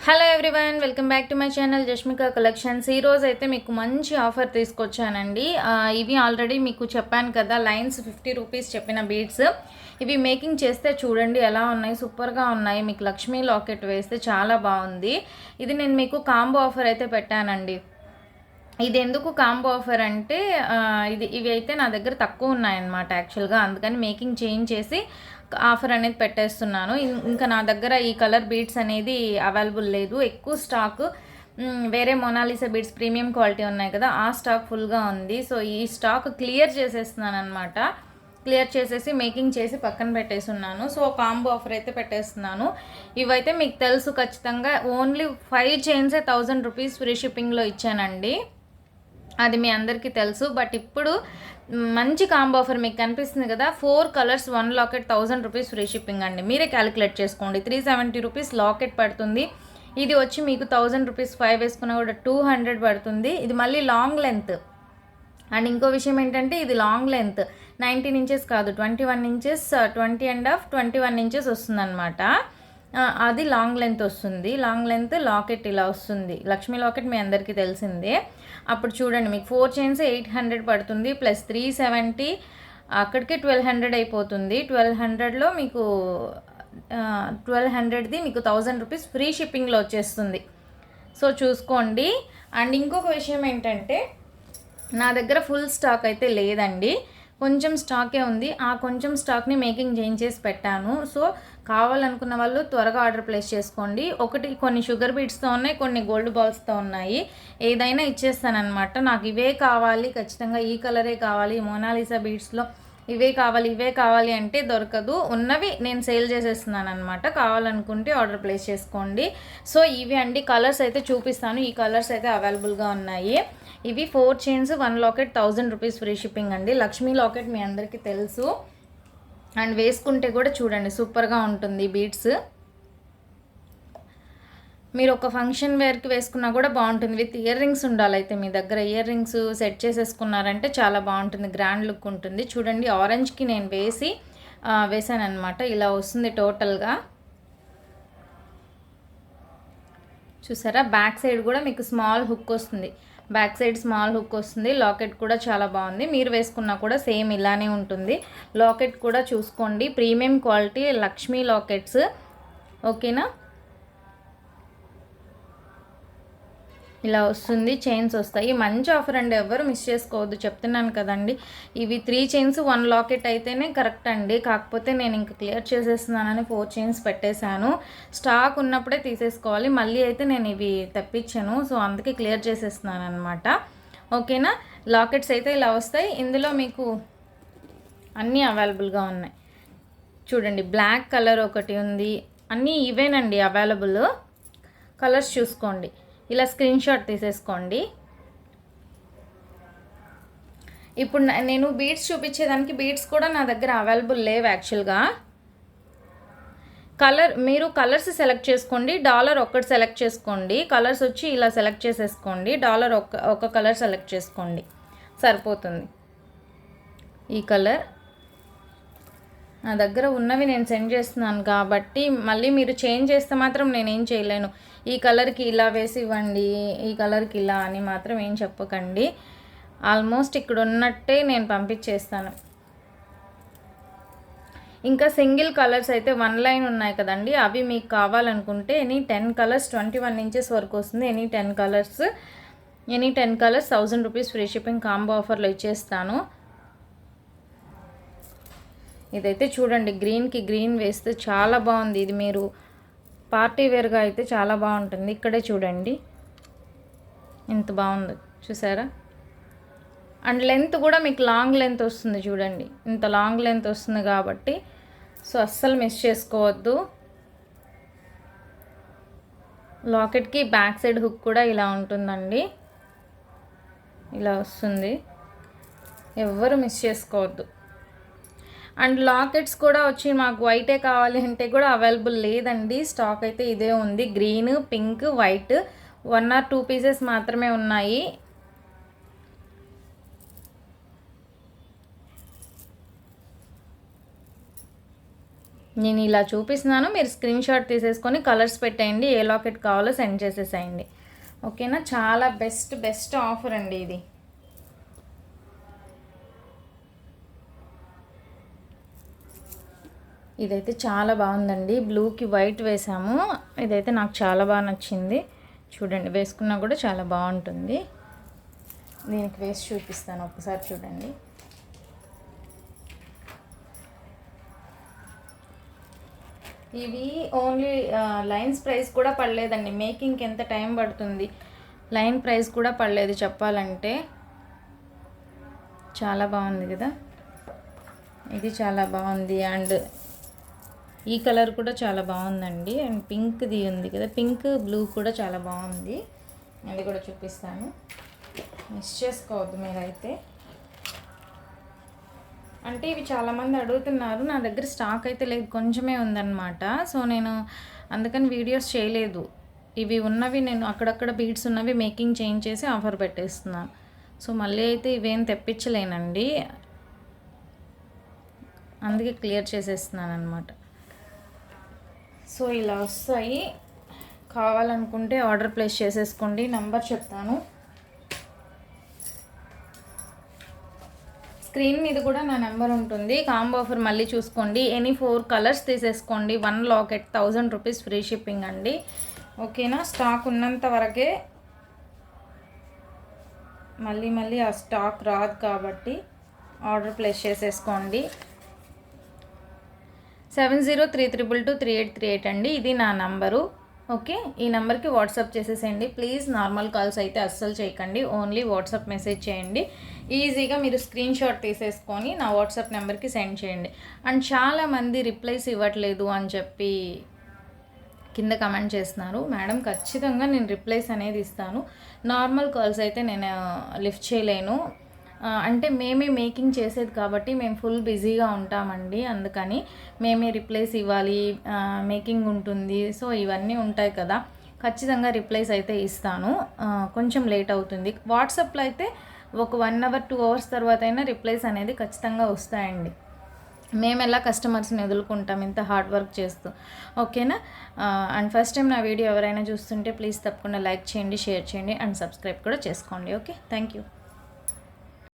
Hello everyone, welcome back to my channel Jashmika collections. ఈ రోజు అయితే మీకు మంచి ఆఫర్ తీసుకొచ్చానండి. ఇవి ఆల్రెడీ మీకు చెప్పాను కదా, లైన్స్ 50 రూపీస్ చెప్పిన బీడ్స్. ఇవి మేకింగ్ చేస్తే చూడండి ఎలా ఉన్నాయి, సూపర్గా ఉన్నాయి. మీకు లక్ష్మీ లాకెట్ వేస్తే చాలా బాగుంది. ఇది నేను మీకు కాంబో ఆఫర్ అయితే పెట్టానండి. ఇది ఎందుకు కాంబో ఆఫర్ అంటే ఇవి అయితే నా దగ్గర తక్కువ ఉన్నాయన్నమాట యాక్చువల్గా, అందుకని మేకింగ్ చేంజ్ చేసి ఆఫర్ అనేది పెట్టేస్తున్నాను. ఇంకా నా దగ్గర ఈ కలర్ బీడ్స్ అనేది అవైలబుల్ లేదు, ఎక్కువ స్టాక్ వేరే మొనాలిసా బీడ్స్ ప్రీమియం క్వాలిటీ ఉన్నాయి కదా, ఆ స్టాక్ ఫుల్గా ఉంది. సో ఈ స్టాక్ క్లియర్ చేసేస్తున్నాను అనమాట. క్లియర్ చేసేసి మేకింగ్ చేసి పక్కన పెట్టేస్తున్నాను. సో కాంబో ఆఫర్ అయితే పెట్టేస్తున్నాను. ఇవైతే మీకు తెలుసు ఖచ్చితంగా, ఓన్లీ 5 చైన్సే 1000 రూపీస్ ఫ్రీ షిప్పింగ్లో ఇచ్చానండి. అది మీ అందరికీ తెలుసు. బట్ ఇప్పుడు మంచి కాంబో ఆఫర్ మీకు కనిపిస్తుంది కదా, 4 colours 1 locket 1000 rupees free shipping అండి. మీరే క్యాలిక్యులేట్ చేసుకోండి. 370 రూపీస్ లాకెట్ పడుతుంది. ఇది వచ్చి మీకు 1000 రూపీస్ 5 వేసుకున్నా కూడా 200 పడుతుంది. ఇది మళ్ళీ లాంగ్ లెంత్. అండ్ ఇంకో విషయం ఏంటంటే ఇది లాంగ్ లెంత్ 19 ఇంచెస్ కాదు, 21 ఇంచెస్, 20.5, 21 ఇంచెస్ వస్తుంది అనమాట. అది లాంగ్ లెంత్ వస్తుంది. లాంగ్ లెంత్ లాకెట్ ఇలా వస్తుంది. లక్ష్మీ లాకెట్ మీ అందరికీ తెలిసిందే. అప్పుడు చూడండి, మీకు 4 చైన్స్ 800 పడుతుంది, ప్లస్ 370, అక్కడికే 1200 అయిపోతుంది. 1200లో మీకు 1200ది మీకు 1000 రూపీస్ ఫ్రీ షిప్పింగ్లో వచ్చేస్తుంది. సో చూసుకోండి. అండ్ ఇంకొక విషయం ఏంటంటే, నా దగ్గర ఫుల్ స్టాక్ అయితే లేదండి, కొంచెం స్టాకే ఉంది. ఆ కొంచెం స్టాక్ని మేకింగ్ చేంజ్ చేసి పెట్టాను. సో కావాలనుకున్న వాళ్ళు త్వరగా ఆర్డర్ ప్లేస్ చేసుకోండి. కొన్ని షుగర్ బీడ్స్తో ఉన్నాయి, కొన్ని గోల్డ్ బాల్స్తో ఉన్నాయి. ఏదైనా ఇచ్చేస్తానమాట. నాకు ఇవే కావాలి, ఖచ్చితంగా ఈ కలరే కావాలి, మోనాలిసా బీడ్స్లో ఇవే కావాలి అంటే దొరకదు. ఉన్నవి నేను సేల్ చేసేస్తున్నాను అనమాట. కావాలనుకుంటే ఆర్డర్ ప్లేస్ చేసుకోండి. సో ఇవి అండి, కలర్స్ అయితే చూపిస్తాను. ఈ కలర్స్ అయితే అవైలబుల్గా ఉన్నాయి. ఇవి 4 chains 1 locket 1000 rupees free shipping అండి. లక్ష్మీ లాకెట్ మీ అందరికీ తెలుసు. అండ్ వేసుకుంటే కూడా చూడండి సూపర్గా ఉంటుంది బీడ్స్. మీరు ఒక ఫంక్షన్ వేర్కి వేసుకున్నా కూడా బాగుంటుంది. విత్ ఇయర్ రింగ్స్ ఉండాలి. అయితే మీ దగ్గర ఇయర్ రింగ్స్ సెట్ చేసేసుకున్నారంటే చాలా బాగుంటుంది, గ్రాండ్ లుక్ ఉంటుంది. చూడండి, ఆరెంజ్కి నేను వేసాను అనమాట. ఇలా వస్తుంది టోటల్గా. చూసారా, బ్యాక్ సైడ్ కూడా మీకు స్మాల్ హుక్ వస్తుంది. బ్యాక్ సైడ్ స్మాల్ హుక్ వస్తుంది. లాకెట్ కూడా చాలా బాగుంది. మీరు వేసుకున్నా కూడా సేమ్ ఇలానే ఉంటుంది. లాకెట్ కూడా చూసుకోండి, ప్రీమియం క్వాలిటీ లక్ష్మీ లాకెట్స్. ఓకేనా, ఇలా వస్తుంది. చైన్స్ వస్తాయి. మంచి ఆఫర్ అండి, ఎవరు మిస్ చేసుకోవద్దు, చెప్తున్నాను కదండి. ఇవి 3 చైన్స్ 1 లాకెట్ అయితేనే కరెక్ట్ అండి. కాకపోతే నేను ఇంకా క్లియర్ చేసేస్తున్నానని 4 చైన్స్ పెట్టేశాను. స్టాక్ ఉన్నప్పుడే తీసేసుకోవాలి. మళ్ళీ అయితే నేను ఇవి తెప్పించాను, సో అందుకే క్లియర్ చేసేస్తున్నాను అనమాట. ఓకేనా, లాకెట్స్ అయితే ఇలా వస్తాయి. ఇందులో మీకు అన్నీ అవైలబుల్గా ఉన్నాయి. చూడండి, బ్లాక్ కలర్ ఒకటి ఉంది. అన్నీ ఇవేనండి అవైలబుల్. కలర్స్ చూసుకోండి. ఇలా స్క్రీన్ షాట్ తీసేసుకోండి. ఇప్పుడు నేను బీడ్స్ చూపించేదానికి బీడ్స్ కూడా నా దగ్గర అవైలబుల్ లేవు యాక్చువల్గా. మీరు కలర్స్ సెలెక్ట్ చేసుకోండి. డాలర్ ఒక్కటి సెలెక్ట్ చేసుకోండి. కలర్స్ వచ్చి ఇలా సెలెక్ట్ చేసేసుకోండి. డాలర్ ఒక కలర్ సెలెక్ట్ చేసుకోండి, సరిపోతుంది. ఈ కలర్ నా దగ్గర ఉన్నవి నేను సెండ్ చేస్తున్నాను కాబట్టి, మళ్ళీ మీరు చేంజ్ చేస్తే మాత్రం నేనేం చేయలేను. ఈ కలర్కి ఇలా వేసి ఇవ్వండి, ఈ కలర్కి ఇలా అని మాత్రం ఏం చెప్పకండి. ఆల్మోస్ట్ ఇక్కడ ఉన్నట్టే నేను పంపించేస్తాను. ఇంకా సింగిల్ కలర్స్ అయితే 1 లైన్ ఉన్నాయి కదండి, అవి మీకు కావాలనుకుంటే ఎనీ 10 కలర్స్ 21 ఇంచెస్ వరకు వస్తుంది. Any 10 colours 1000 rupees free shipping combo ఆఫర్లో ఇచ్చేస్తాను. ఇదైతే చూడండి, గ్రీన్కి గ్రీన్ వేస్తే చాలా బాగుంది. ఇది మీరు పార్టీ వేర్గా అయితే చాలా బాగుంటుంది. ఇక్కడే చూడండి ఎంత బాగుంది, చూసారా. అండ్ లెంత్ కూడా మీకు లాంగ్ లెంత్ వస్తుంది. చూడండి, ఇంత లాంగ్ లెంత్ వస్తుంది కాబట్టి సో అస్సలు మిస్ చేసుకోవద్దు. లాకెట్కి బ్యాక్ సైడ్ హుక్ కూడా ఇలా ఉంటుందండి, ఇలా వస్తుంది. ఎవ్వరు మిస్ చేసుకోవద్దు. అండ్ లాకెట్స్ కూడా వచ్చి మాకు వైటే కావాలి అంటే కూడా అవైలబుల్ లేదండి. స్టాక్ అయితే ఇదే ఉంది. Green, pink, white 1 or 2 pieces మాత్రమే ఉన్నాయి. నేను ఇలా చూపిస్తున్నాను, మీరు స్క్రీన్ షాట్ తీసేసుకొని కలర్స్ పెట్టేయండి, ఏ లాకెట్ కావాలో సెండ్ చేసేసేయండి. ఓకేనా, చాలా బెస్ట్ ఆఫర్ అండి ఇది. ఇదైతే చాలా బాగుందండి, బ్లూకి వైట్ వేసాము. ఇదైతే నాకు చాలా బాగా నచ్చింది. చూడండి, వేసుకున్నా కూడా చాలా బాగుంటుంది. దీనికి వేసి చూపిస్తాను, ఒకసారి చూడండి. ఇవి ఓన్లీ లైన్స్ ప్రైస్ కూడా పడలేదండి, మేకింగ్కి ఎంత టైం పడుతుంది, లైన్ ప్రైస్ కూడా పడలేదు చెప్పాలంటే. చాలా బాగుంది కదా, ఇది చాలా బాగుంది. అండ్ ఈ కలర్ కూడా చాలా బాగుందండి. అండ్ పింక్ది ఉంది కదా, పింక్ బ్లూ కూడా చాలా బాగుంది. అది కూడా చూపిస్తాను, మిస్ చేసుకోవద్దు మీరైతే. అంటే ఇవి చాలామంది అడుగుతున్నారు, నా దగ్గర స్టాక్ అయితే లేదు, కొంచెమే ఉందన్నమాట. సో నేను అందుకని వీడియోస్ చేయలేదు. ఇవి ఉన్నవి నేను అక్కడక్కడ బీడ్స్ ఉన్నవి మేకింగ్ చేంజ్ చేసి ఆఫర్ పెట్టేస్తున్నాను. సో మళ్ళీ అయితే ఇవేం తెప్పించలేనండి, అందుకే క్లియర్ చేసేస్తున్నాను అనమాట. సో ఇలా వస్తాయి, కావాలనుకుంటే ఆర్డర్ ప్లేస్ చేసేసుకోండి. నంబర్ చెప్తాను, స్క్రీన్ మీద కూడా నా నెంబర్ ఉంటుంది. కాంబో ఆఫర్ మళ్ళీ చూసుకోండి, ఎనీ 4 కలర్స్ తీసేసుకోండి. 1 లాకెట్ 1000 రూపీస్ ఫ్రీ షిప్పింగ్ అండి. ఓకేనా, స్టాక్ ఉన్నంత వరకే, మళ్ళీ ఆ స్టాక్ రాదు కాబట్టి ఆర్డర్ ప్లేస్ చేసేసుకోండి. 7033223838 అండి, ఇది నా నంబరు. ఓకే, ఈ నెంబర్కి వాట్సాప్ చేసేసేయండి ప్లీజ్. నార్మల్ కాల్స్ అయితే అస్సలు చేయకండి, ఓన్లీ వాట్సాప్ మెసేజ్ చేయండి. ఈజీగా మీరు స్క్రీన్ షాట్ తీసేసుకొని నా వాట్సాప్ నెంబర్కి సెండ్ చేయండి. అండ్ చాలామంది రిప్లైస్ ఇవ్వట్లేదు అని చెప్పి కింద కమెంట్ చేస్తున్నారు. మేడం, ఖచ్చితంగా నేను రిప్లైస్ అనేది ఇస్తాను. నార్మల్ కాల్స్ అయితే నేను లిఫ్ట్ చేయలేను, అంటే మేమే మేకింగ్ చేసేది కాబట్టి మేము ఫుల్ బిజీగా ఉంటామండి. అందుకని మేమే రిప్లైస్ ఇవ్వాలి, మేకింగ్ ఉంటుంది, సో ఇవన్నీ ఉంటాయి కదా. ఖచ్చితంగా రిప్లైస్ అయితే ఇస్తాను, కొంచెం లేట్ అవుతుంది. వాట్సాప్లో అయితే ఒక 1 అవర్ 2 అవర్స్ తర్వాత అయినా రిప్లైస్ అనేది ఖచ్చితంగా వస్తాయండి. మేము ఎలా కస్టమర్స్ని ఎదుర్కొంటాం ఇంత హార్డ్ వర్క్ చేస్తూ. ఓకేనా, అండ్ ఫస్ట్ టైం నా వీడియో ఎవరైనా చూస్తుంటే ప్లీజ్ తప్పకుండా లైక్ చేయండి, షేర్ చేయండి అండ్ సబ్స్క్రైబ్ కూడా చేసుకోండి. Okay, thank you.